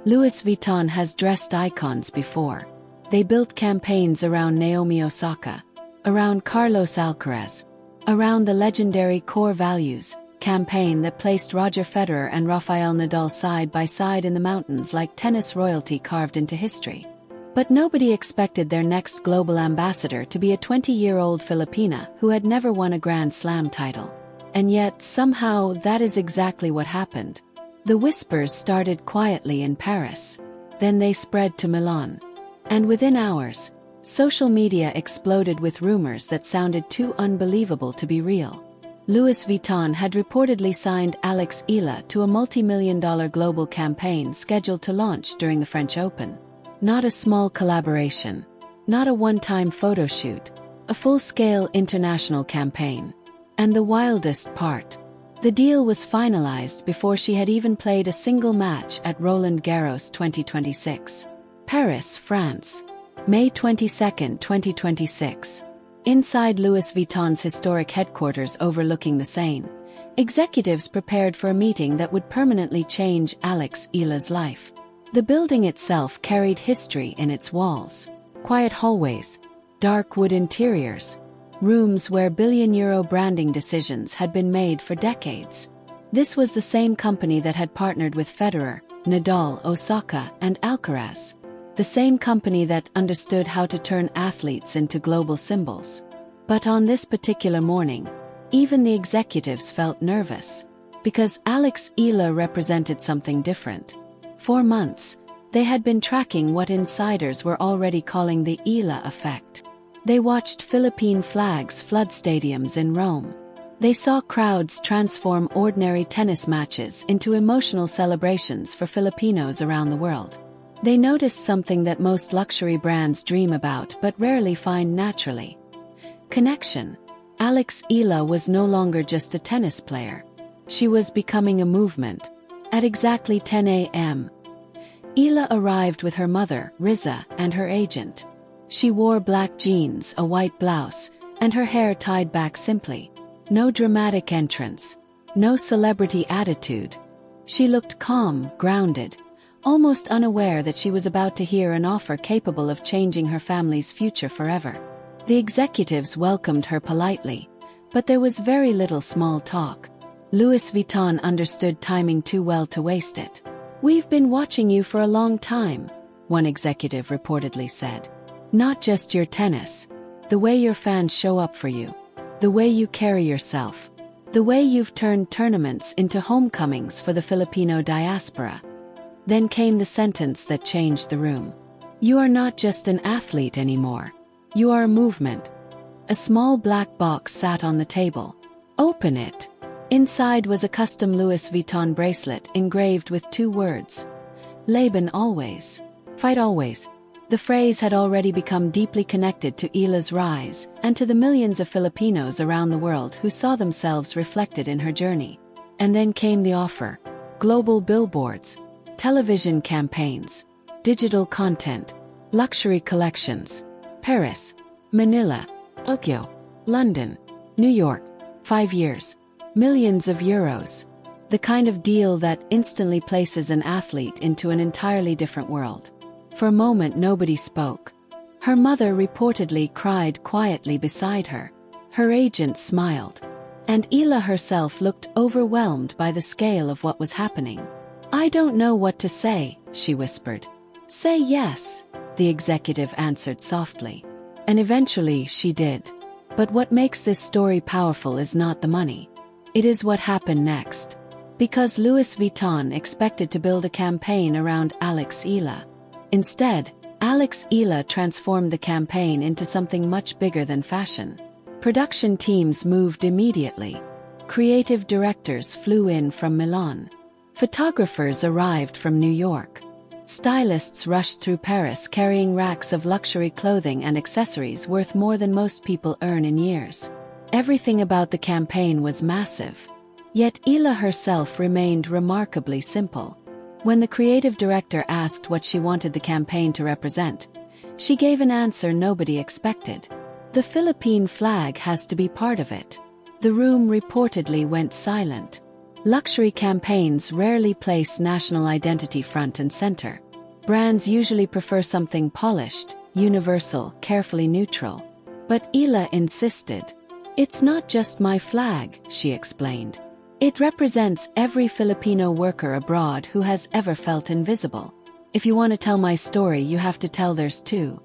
Louis Vuitton has dressed icons before. They built campaigns around Naomi Osaka, around Carlos Alcaraz, around the legendary Core Values campaign that placed Roger Federer and Rafael Nadal side by side in the mountains like tennis royalty carved into history. But nobody expected their next global ambassador to be a 20-year-old Filipina who had never won a Grand Slam title. And yet, somehow, that is exactly what happened. The whispers started quietly in Paris. Then they spread to Milan. And within hours, social media exploded with rumors that sounded too unbelievable to be real. Louis Vuitton had reportedly signed Alex Eala to a multi-million-dollar global campaign scheduled to launch during the French Open. Not a small collaboration. Not a one-time photo shoot. A full-scale international campaign. And the wildest part. The deal was finalized before she had even played a single match at Roland Garros 2026. Paris, France. May 22, 2026. Inside Louis Vuitton's historic headquarters overlooking the Seine, executives prepared for a meeting that would permanently change Alex Eala's life. The building itself carried history in its walls. Quiet hallways, dark wood interiors, rooms where billion-euro branding decisions had been made for decades. This was the same company that had partnered with Federer, Nadal, Osaka, and Alcaraz. The same company that understood how to turn athletes into global symbols. But on this particular morning, even the executives felt nervous, because Alex Eala represented something different. For months, they had been tracking what insiders were already calling the Eala effect. They watched Philippine flags flood stadiums in Rome. They saw crowds transform ordinary tennis matches into emotional celebrations for Filipinos around the world. They noticed something that most luxury brands dream about but rarely find naturally. Connection. Alex Eala was no longer just a tennis player. She was becoming a movement. At exactly 10 a.m., Eala arrived with her mother, Riza, and her agent. She wore black jeans, a white blouse, and her hair tied back simply. No dramatic entrance. No celebrity attitude. She looked calm, grounded, almost unaware that she was about to hear an offer capable of changing her family's future forever. The executives welcomed her politely, but there was very little small talk. Louis Vuitton understood timing too well to waste it. "We've been watching you for a long time," one executive reportedly said. "Not just your tennis. The way your fans show up for you. The way you carry yourself. The way you've turned tournaments into homecomings for the Filipino diaspora." Then came the sentence that changed the room. "You are not just an athlete anymore. You are a movement." A small black box sat on the table. "Open it." Inside was a custom Louis Vuitton bracelet engraved with 2 words. "Leben always. Fight always." The phrase had already become deeply connected to Eala's rise and to the millions of Filipinos around the world who saw themselves reflected in her journey. And then came the offer. Global billboards. Television campaigns, digital content, luxury collections. Paris, Manila, Tokyo, London, New York. 5 years. Millions of euros. The kind of deal that instantly places an athlete into an entirely different world. For a moment nobody spoke. Her mother reportedly cried quietly beside her. Her agent smiled. And Eala herself looked overwhelmed by the scale of what was happening. "I don't know what to say," she whispered. "Say yes," the executive answered softly. And eventually she did. But what makes this story powerful is not the money. It is what happened next. Because Louis Vuitton expected to build a campaign around Alex Eala. Instead, Alex Eala transformed the campaign into something much bigger than fashion. Production teams moved immediately. Creative directors flew in from Milan. Photographers arrived from New York. Stylists rushed through Paris carrying racks of luxury clothing and accessories worth more than most people earn in years. Everything about the campaign was massive. Yet Eala herself remained remarkably simple. When the creative director asked what she wanted the campaign to represent, she gave an answer nobody expected. "The Philippine flag has to be part of it." The room reportedly went silent. Luxury campaigns rarely place national identity front and center. Brands usually prefer something polished, universal, carefully neutral. But Eala insisted. "It's not just my flag," she explained. "It represents every Filipino worker abroad who has ever felt invisible. If you want to tell my story, you have to tell theirs too."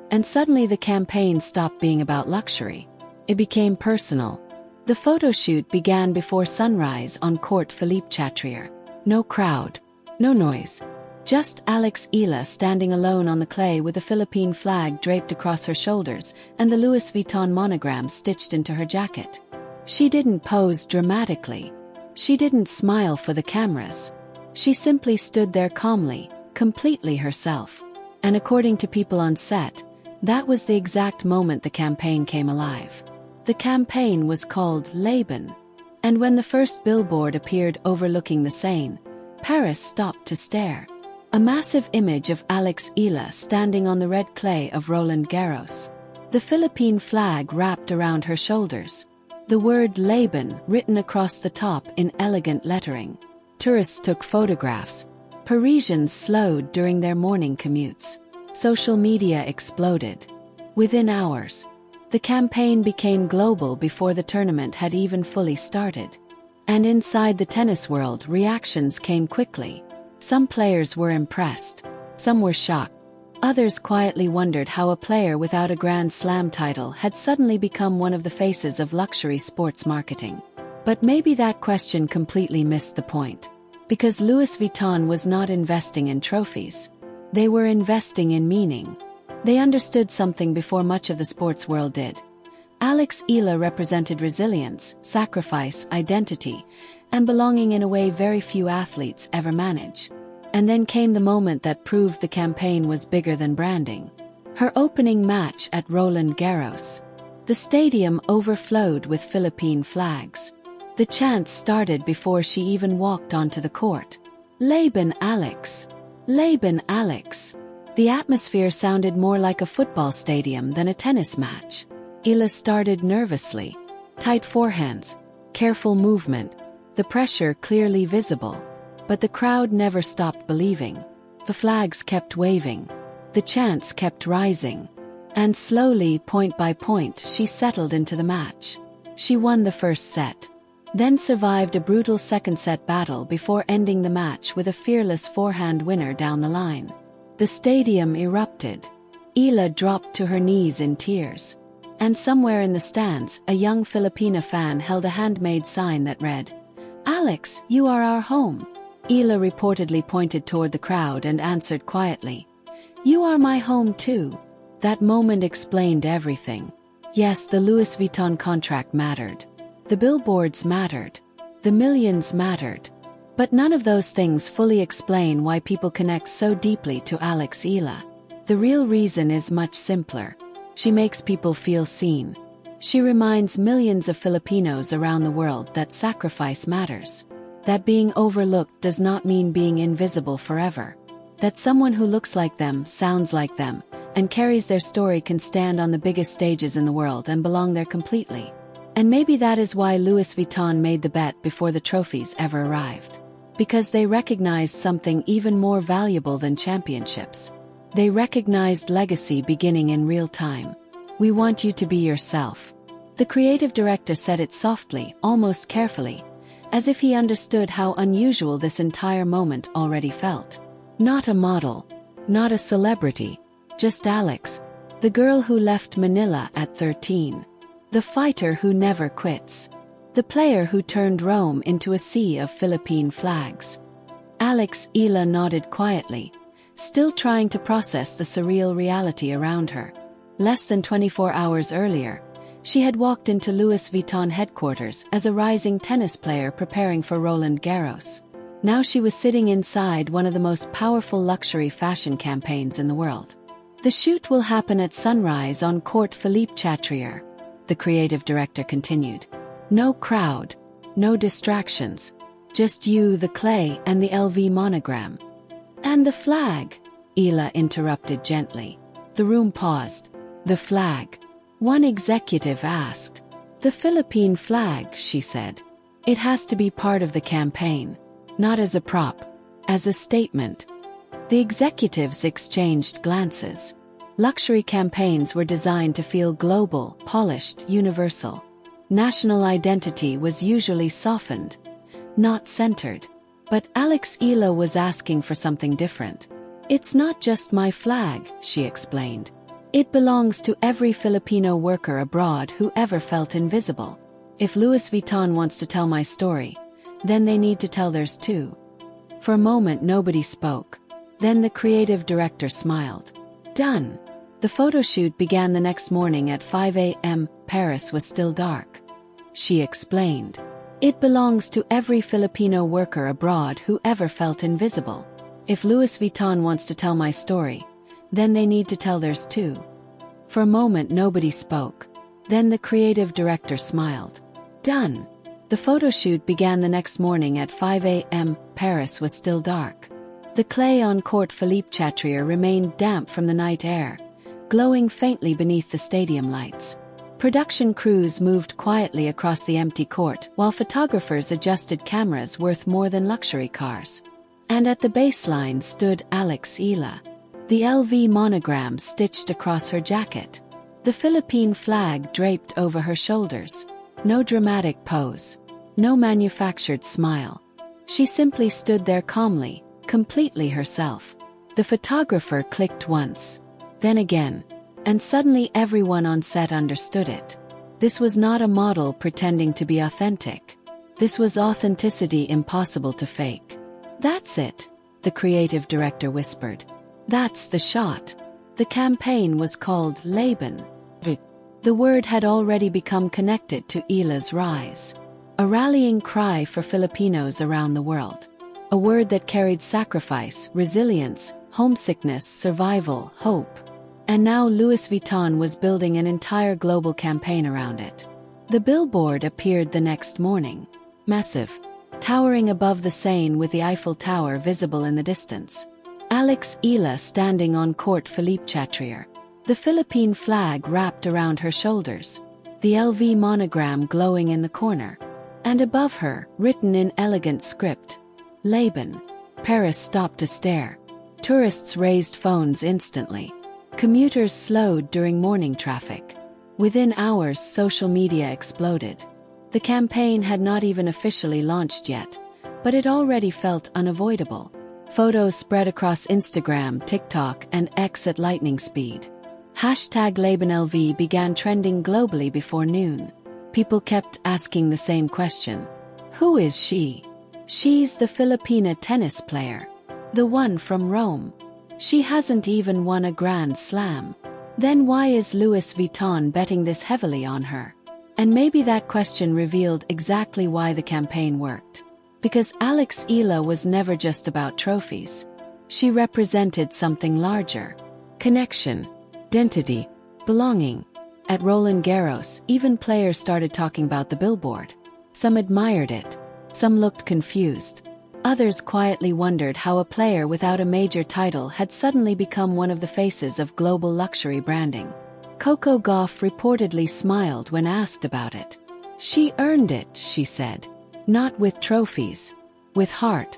And suddenly the campaign stopped being about luxury. It became personal. The photo shoot began before sunrise on Court Philippe Chatrier. No crowd, no noise. Just Alex Eala standing alone on the clay with the Philippine flag draped across her shoulders and the Louis Vuitton monogram stitched into her jacket. She didn't pose dramatically. She didn't smile for the cameras. She simply stood there calmly, completely herself. And according to people on set, that was the exact moment the campaign came alive. The campaign was called Laban. And when the first billboard appeared overlooking the Seine, Paris stopped to stare. A massive image of Alex Eala standing on the red clay of Roland Garros. The Philippine flag wrapped around her shoulders. The word Laban written across the top in elegant lettering. Tourists took photographs. Parisians slowed during their morning commutes. Social media exploded. Within hours, the campaign became global before the tournament had even fully started. And inside the tennis world, reactions came quickly. Some players were impressed. Some were shocked. Others quietly wondered how a player without a Grand Slam title had suddenly become one of the faces of luxury sports marketing. But maybe that question completely missed the point. Because Louis Vuitton was not investing in trophies. They were investing in meaning. They understood something before much of the sports world did. Alex Eala represented resilience, sacrifice, identity, and belonging in a way very few athletes ever manage. And then came the moment that proved the campaign was bigger than branding. Her opening match at Roland Garros. The stadium overflowed with Philippine flags. The chants started before she even walked onto the court. "Laban Alex! Laban Alex!" The atmosphere sounded more like a football stadium than a tennis match. Eala started nervously. Tight forehands, careful movement, the pressure clearly visible. But the crowd never stopped believing. The flags kept waving. The chants kept rising. And slowly, point by point, she settled into the match. She won the first set. Then survived a brutal second set battle before ending the match with a fearless forehand winner down the line. The stadium erupted. Eala dropped to her knees in tears. And somewhere in the stands, a young Filipina fan held a handmade sign that read, "Alex, you are our home." Eala reportedly pointed toward the crowd and answered quietly, "You are my home too." That moment explained everything. Yes, the Louis Vuitton contract mattered. The billboards mattered. The millions mattered. But none of those things fully explain why people connect so deeply to Alex Eala. The real reason is much simpler. She makes people feel seen. She reminds millions of Filipinos around the world that sacrifice matters. That being overlooked does not mean being invisible forever. That someone who looks like them, sounds like them, and carries their story can stand on the biggest stages in the world and belong there completely. And maybe that is why Louis Vuitton made the bet before the trophies ever arrived. Because they recognized something even more valuable than championships. They recognized legacy beginning in real time. "We want you to be yourself." The creative director said it softly, almost carefully, as if he understood how unusual this entire moment already felt. Not a model, not a celebrity, just Alex, the girl who left Manila at 13, the fighter who never quits, the player who turned Rome into a sea of Philippine flags. Alex Eala nodded quietly, still trying to process the surreal reality around her. Less than 24 hours earlier, she had walked into Louis Vuitton headquarters as a rising tennis player preparing for Roland Garros. Now she was sitting inside one of the most powerful luxury fashion campaigns in the world. "The shoot will happen at sunrise on Court Philippe Chatrier," the creative director continued. "No crowd, no distractions, just you, the clay, and the LV monogram." "And the flag?" Eala interrupted gently. The room paused. "The flag?" One executive asked. "The Philippine flag," she said. It has to be part of the campaign, not as a prop, as a statement. The executives exchanged glances. Luxury campaigns were designed to feel global, polished, universal. National identity was usually softened, not centered. But Alex Eala was asking for something different. It's not just my flag, she explained. It belongs to every Filipino worker abroad who ever felt invisible. If Louis Vuitton wants to tell my story, then they need to tell theirs too. For a moment nobody spoke. Then the creative director smiled. Done. The photo shoot began the next morning at 5 a.m. Paris was still dark. She explained. It belongs to every Filipino worker abroad who ever felt invisible. If Louis Vuitton wants to tell my story, then they need to tell theirs too. For a moment nobody spoke. Then the creative director smiled. Done. The photo shoot began the next morning at 5 a.m. Paris was still dark. The clay on court Philippe Chatrier remained damp from the night air, glowing faintly beneath the stadium lights. Production crews moved quietly across the empty court while photographers adjusted cameras worth more than luxury cars. And at the baseline stood Alex Eala, the LV monogram stitched across her jacket. The Philippine flag draped over her shoulders. No dramatic pose. No manufactured smile. She simply stood there calmly, completely herself. The photographer clicked once, then again, and suddenly everyone on set understood it. This was not a model pretending to be authentic. This was authenticity impossible to fake. That's it, the creative director whispered. That's the shot. The campaign was called Laban. The word had already become connected to Eala's rise. A rallying cry for Filipinos around the world. A word that carried sacrifice, resilience, homesickness, survival, hope. And now Louis Vuitton was building an entire global campaign around it. The billboard appeared the next morning. Massive. Towering above the Seine with the Eiffel Tower visible in the distance. Alex Eala standing on court Philippe Chatrier. The Philippine flag wrapped around her shoulders. The LV monogram glowing in the corner. And above her, written in elegant script, Laban. Paris stopped to stare. Tourists raised phones instantly. Commuters slowed during morning traffic. Within hours, social media exploded. The campaign had not even officially launched yet, but it already felt unavoidable. Photos spread across Instagram, TikTok, and X at lightning speed. #LabanLV began trending globally before noon. People kept asking the same question. Who is she? She's the Filipina tennis player. The one from Rome. She hasn't even won a Grand Slam. Then why is Louis Vuitton betting this heavily on her? And maybe that question revealed exactly why the campaign worked. Because Alex Eala was never just about trophies. She represented something larger. Connection. Identity. Belonging. At Roland Garros, even players started talking about the billboard. Some admired it. Some looked confused. Others quietly wondered how a player without a major title had suddenly become one of the faces of global luxury branding. Coco Gauff reportedly smiled when asked about it. She earned it, she said. Not with trophies. With heart.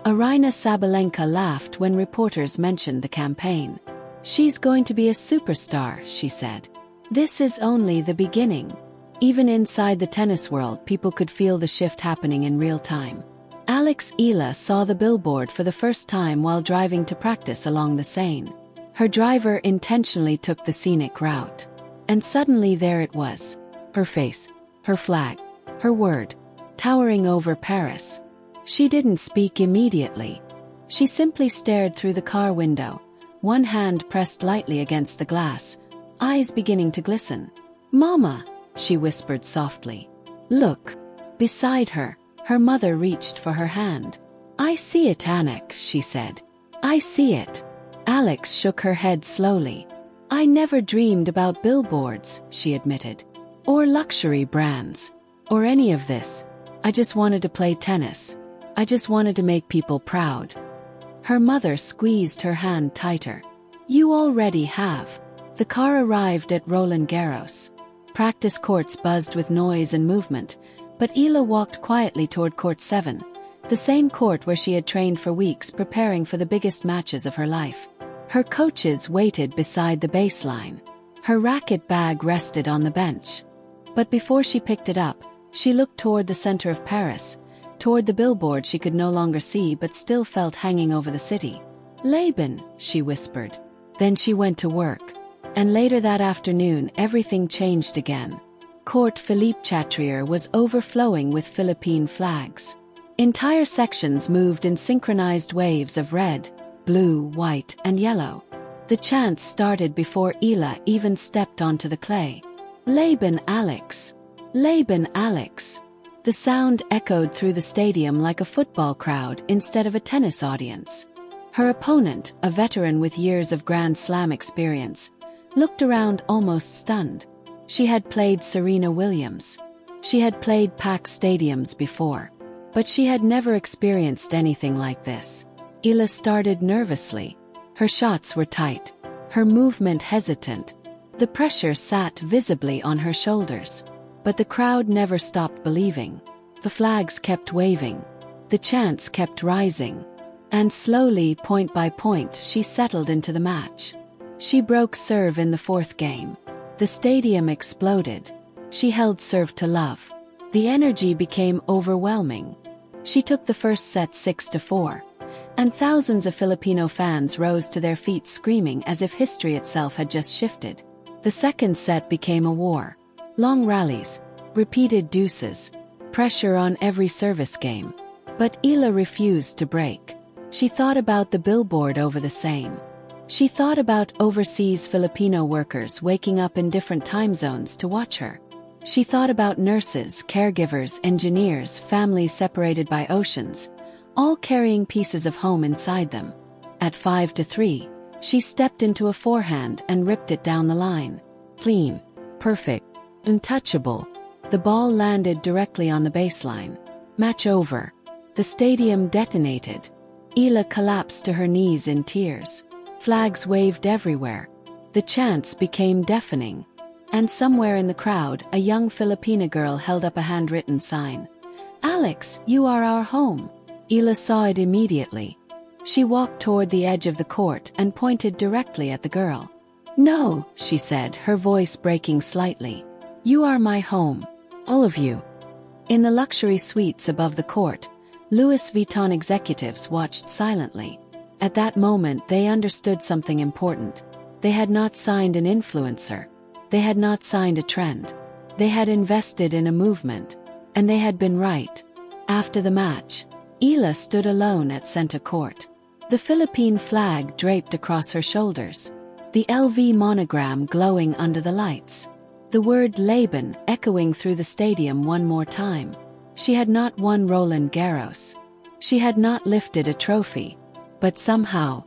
Aryna Sabalenka laughed when reporters mentioned the campaign. She's going to be a superstar, she said. This is only the beginning. Even inside the tennis world, people could feel the shift happening in real time. Alex Eala saw the billboard for the first time while driving to practice along the Seine. Her driver intentionally took the scenic route. And suddenly there it was. Her face. Her flag. Her word. Towering over Paris. She didn't speak immediately. She simply stared through the car window, one hand pressed lightly against the glass, eyes beginning to glisten. Mama, she whispered softly. Look. Beside her, her mother reached for her hand. I see it, Anik, she said. I see it. Alex shook her head slowly. I never dreamed about billboards, she admitted. Or luxury brands. Or any of this. I just wanted to play tennis. I just wanted to make people proud. Her mother squeezed her hand tighter. You already have. The car arrived at Roland Garros. Practice courts buzzed with noise and movement. But Eala walked quietly toward Court 7, the same court where she had trained for weeks preparing for the biggest matches of her life. Her coaches waited beside the baseline. Her racket bag rested on the bench. But before she picked it up, she looked toward the center of Paris, toward the billboard she could no longer see but still felt hanging over the city. "Laban," she whispered. Then she went to work. And later that afternoon everything changed again. Court Philippe Chatrier was overflowing with Philippine flags. Entire sections moved in synchronized waves of red, blue, white, and yellow. The chants started before Eala even stepped onto the clay. "Laban Alex! Laban Alex!" The sound echoed through the stadium like a football crowd instead of a tennis audience. Her opponent, a veteran with years of Grand Slam experience, looked around almost stunned. She had played Serena Williams. She had played packed stadiums before. But she had never experienced anything like this. Eala started nervously. Her shots were tight. Her movement hesitant. The pressure sat visibly on her shoulders. But the crowd never stopped believing. The flags kept waving. The chants kept rising. And slowly, point by point, she settled into the match. She broke serve in the fourth game. The stadium exploded. She held serve to love. The energy became overwhelming. She took the first set 6-4. And thousands of Filipino fans rose to their feet screaming as if history itself had just shifted. The second set became a war. Long rallies, repeated deuces, pressure on every service game. But Eala refused to break. She thought about the billboard over the Seine. She thought about overseas Filipino workers waking up in different time zones to watch her. She thought about nurses, caregivers, engineers, families separated by oceans, all carrying pieces of home inside them. At 5-3, she stepped into a forehand and ripped it down the line. Clean, perfect, untouchable. The ball landed directly on the baseline. Match over. The stadium detonated. Eala collapsed to her knees in tears. Flags waved everywhere. The chants became deafening. And somewhere in the crowd, a young Filipina girl held up a handwritten sign. "Alex, you are our home." Eala saw it immediately. She walked toward the edge of the court and pointed directly at the girl. "No," she said, her voice breaking slightly. "You are my home. All of you." In the luxury suites above the court, Louis Vuitton executives watched silently. At that moment they understood something important. They had not signed an influencer. They had not signed a trend. They had invested in a movement. And they had been right. After the match, Eala stood alone at center court. The Philippine flag draped across her shoulders. The LV monogram glowing under the lights. The word Laban echoing through the stadium one more time. She had not won Roland Garros. She had not lifted a trophy. But somehow,